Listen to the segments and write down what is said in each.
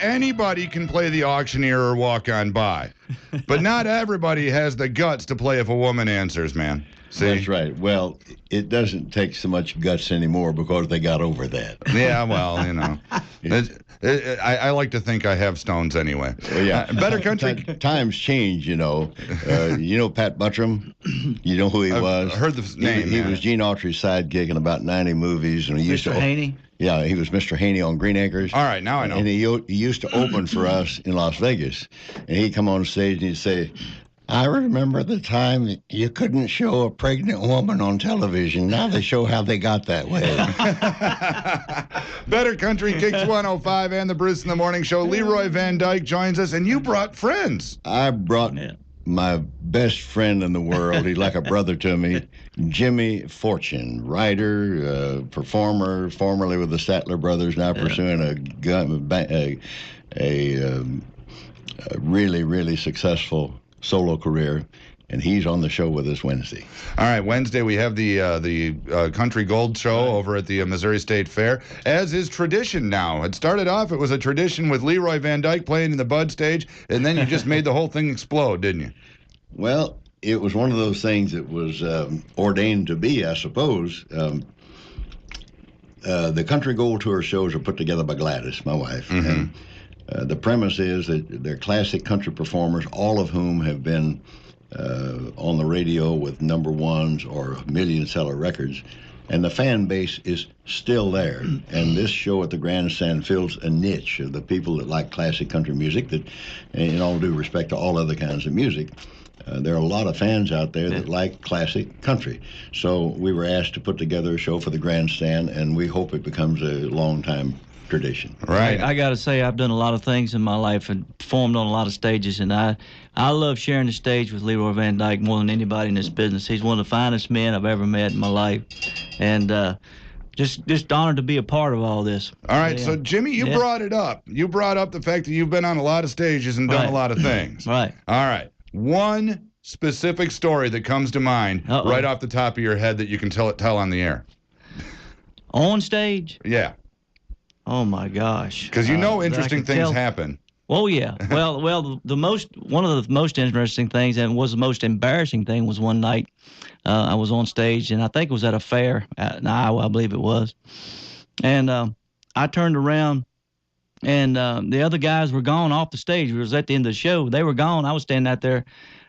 anybody can play the auctioneer or walk on by, but not everybody has the guts to play if a woman answers, man. See? That's right. Well, it doesn't take so much guts anymore because they got over that. Yeah, well, you know. I like to think I have stones anyway. Well, yeah. Better country. Times change, you know. You know Pat Buttram? You know who he was? I heard the name. He was Gene Autry's sidekick in about 90 movies. And he used Mr. Haney? Yeah, he was Mr. Haney on Green Acres. All right, now I know. And he used to open for us in Las Vegas. And he'd come on stage and he'd say, I remember the time that you couldn't show a pregnant woman on television. Now they show how they got that way. Better Country Kicks 105 and the Bruce in the Morning Show. Leroy Van Dyke joins us, and you brought friends. I brought my best friend in the world. He's like a brother to me, Jimmy Fortune, writer, performer, formerly with the Statler Brothers, now pursuing a really, really successful solo career, and he's on the show with us Wednesday. All right, Wednesday we have the Country Gold Show over at the Missouri State Fair, as is tradition now. It started off, it was a tradition with Leroy Van Dyke playing in the Bud stage, and then you just made the whole thing explode, didn't you? Well, it was one of those things that was ordained to be, I suppose. The Country Gold Tour shows are put together by Gladys, my wife, and the premise is that they're classic country performers, all of whom have been on the radio with number ones or million-seller records, and the fan base is still there. And this show at the Grandstand fills a niche of the people that like classic country music, that, in all due respect to all other kinds of music, there are a lot of fans out there that like classic country. So we were asked to put together a show for the Grandstand, and we hope it becomes a long-time tradition. Right. I got to say, I've done a lot of things in my life and performed on a lot of stages, and I love sharing the stage with Leroy Van Dyke more than anybody in this business. He's one of the finest men I've ever met in my life, and just honored to be a part of all this. All right, so Jimmy, you brought it up. You brought up the fact that you've been on a lot of stages and done a lot of things. Right. All right. One specific story that comes to mind right off the top of your head that you can tell on the air. On stage? Yeah. Oh my gosh! Because you know interesting things happen. Oh yeah. Well, one of the most interesting things, and was the most embarrassing thing, was one night I was on stage, and I think it was at a fair in Iowa, I believe it was, and I turned around, and the other guys were gone off the stage. It was at the end of the show. They were gone. I was standing out there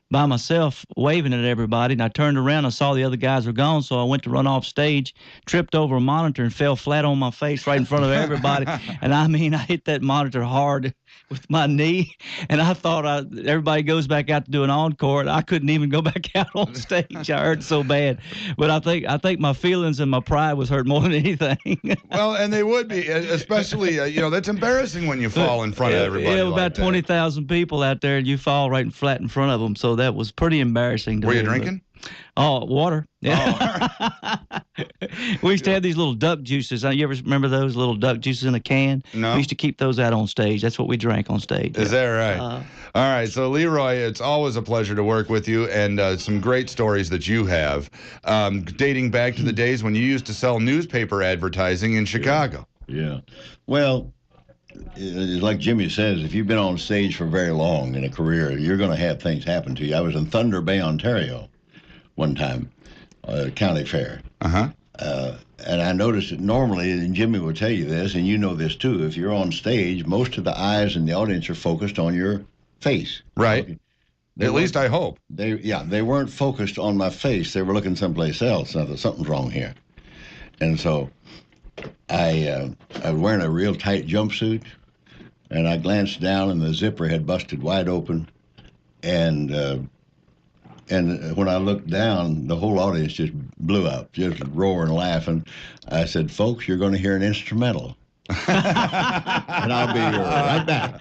by myself waving at everybody, and I turned around and saw the other guys were gone, so I went to run off stage, tripped over a monitor, and fell flat on my face right in front of everybody. And I mean, I hit that monitor hard with my knee, and I thought everybody goes back out to do an encore, and I couldn't even go back out on stage. I hurt so bad. But I think my feelings and my pride was hurt more than anything. Well, and they would be, especially, that's embarrassing when you fall in front of everybody. Yeah, like about 20,000 people out there, and you fall right flat in front of them. So that was pretty embarrassing to me. Were you drinking? Oh, water. Yeah. Oh. We used to have these little duck juices. You ever remember those little duck juices in a can? No. We used to keep those out on stage. That's what we drank on stage. Is that right? All right. So, Leroy, it's always a pleasure to work with you, and some great stories that you have, dating back to the days when you used to sell newspaper advertising in Chicago. Yeah. Well, like Jimmy says, if you've been on stage for very long in a career, you're going to have things happen to you. I was in Thunder Bay, Ontario one time, county fair. And I noticed that normally, and Jimmy will tell you this, and you know this too, if you're on stage, most of the eyes in the audience are focused on your face. Right. Okay? At least I hope. They weren't focused on my face. They were looking someplace else. I thought, something's wrong here. And so I was wearing a real tight jumpsuit, and I glanced down, and the zipper had busted wide open, and when I looked down, the whole audience just blew up, just roaring, laughing. I said, "Folks, you're going to hear an instrumental." And I'll be right back.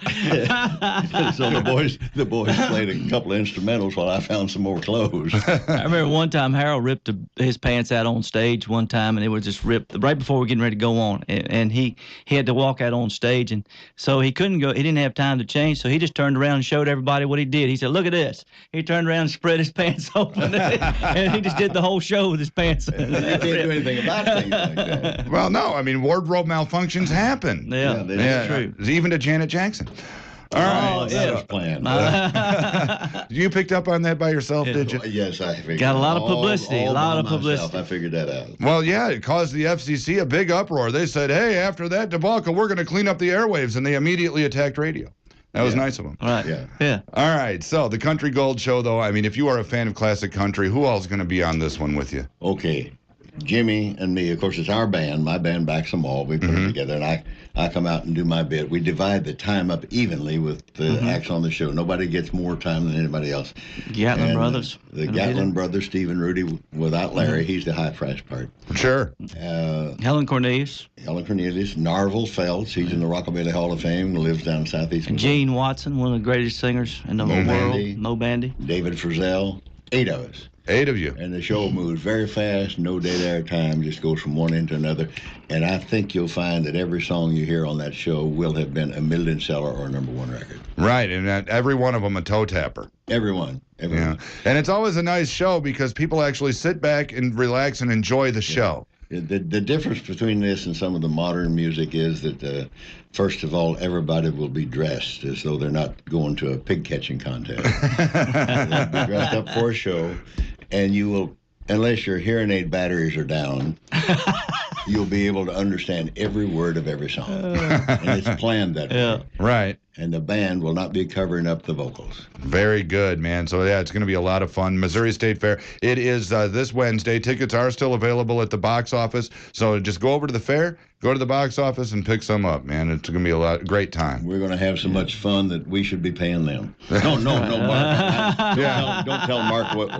So the boys played a couple of instrumentals while I found some more clothes. I remember one time Harold ripped his pants out on stage one time, and it was just ripped right before we were getting ready to go on. And he had to walk out on stage, and so he couldn't go. He didn't have time to change, so he just turned around and showed everybody what he did. He said, "Look at this." He turned around and spread his pants open, and he just did the whole show with his pants. You can't do anything about things like that. Well, no. I mean, wardrobe malfunctions happen. Yeah, that's true. Even to Janet Jackson. All right. That was planned. You picked up on that by yourself, did you? Yes, I figured. Got a lot of publicity. All a lot by of myself, publicity. I figured that out. Well, yeah, it caused the FCC a big uproar. They said, hey, after that debacle, we're going to clean up the airwaves, and they immediately attacked radio. That was nice of them. Right. Yeah. All right. So the Country Gold Show, though, I mean, if you are a fan of classic country, who else is going to be on this one with you? Okay. Jimmy and me, of course, it's our band. My band backs them all. We put it together, and I come out and do my bit. We divide the time up evenly with the acts on the show. Nobody gets more time than anybody else. Gatlin brothers. The Gatlin brothers, Steve and Rudy, without Larry, he's the high price part. Sure. Helen Cornelius. Helen Cornelius, Narvel Feltz, he's in the Rockabilly Hall of Fame, lives down in Southeast. Gene Watson, one of the greatest singers in the whole world. Mo Bandy. David Frizzell, 8 of us. 8 of you. And the show moves very fast, no dead air time, just goes from one end to another. And I think you'll find that every song you hear on that show will have been a million seller or a #1 record. Right, and every one of them a toe tapper. Everyone. Yeah. And it's always a nice show because people actually sit back and relax and enjoy the show. The difference between this and some of the modern music is that, first of all, everybody will be dressed as though they're not going to a pig catching contest. They'll be dressed up for a show, and you will, unless your hearing aid batteries are down, you'll be able to understand every word of every song. And it's planned that way. Right. And the band will not be covering up the vocals. Very good, man. So, yeah, it's going to be a lot of fun. Missouri State Fair. It is this Wednesday. Tickets are still available at the box office. So just go over to the fair, go to the box office, and pick some up, man. It's going to be a great time. We're going to have so much fun that we should be paying them. No, Mark. Don't tell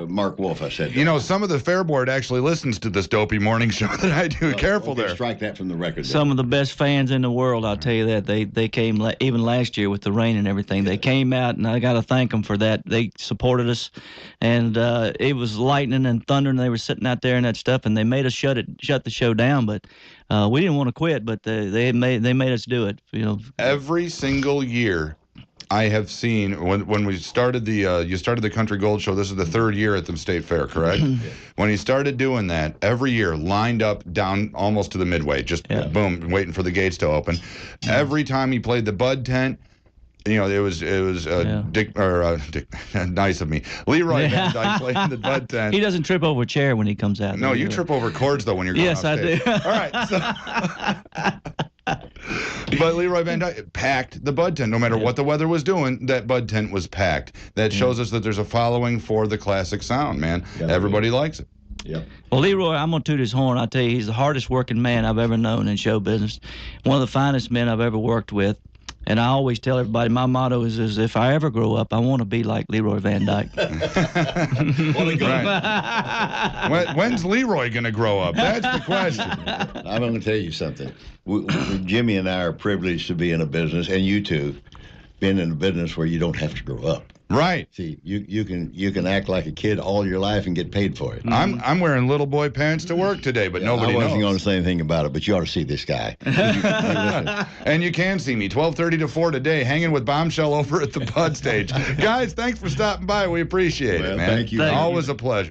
Mark Wolf I said that. You know, some of the fair board actually listens to this dopey morning show that I do. Careful there. Strike that from the record. Some of the best fans in the world, I'll tell you that. They came even last year with the rain and everything. They came out, and I got to thank them for that. They supported us, and it was lightning and thunder, and they were sitting out there and that stuff, and they made us shut the show down, but we didn't want to quit, but they made us do it. You know, every single year I have seen when we started you started the Country Gold Show. This is the 3rd year at the State Fair, correct? When he started doing that, every year lined up down almost to the midway, just boom, waiting for the gates to open. Every time he played the Bud Tent, you know, it was Dick, nice of me. Leroy Van Dyke playing the Bud Tent. He doesn't trip over a chair when he comes out. No, you trip over cords though when you're going off stage. Yes, I do. All right. So, but Leroy Van Dyke packed the Bud Tent. No matter what the weather was doing, that Bud Tent was packed. That shows us that there's a following for the classic sound, man. Everybody likes it. Yeah. Well, Leroy, I'm going to toot his horn. I tell you, he's the hardest working man I've ever known in show business. One of the finest men I've ever worked with. And I always tell everybody, my motto is if I ever grow up, I want to be like Leroy Van Dyke. Right. When's Leroy going to grow up? That's the question. I'm going to tell you something. Jimmy and I are privileged to be in a business, and you too, being in a business where you don't have to grow up. Right. See, you can act like a kid all your life and get paid for it. I'm wearing little boy pants to work today, but nobody knows. I wasn't going to say anything about it, but you ought to see this guy. And you can see me 12:30 to 4 today, hanging with Bombshell over at the Bud stage. Guys, thanks for stopping by. We appreciate it, man. Thank you. Always a pleasure.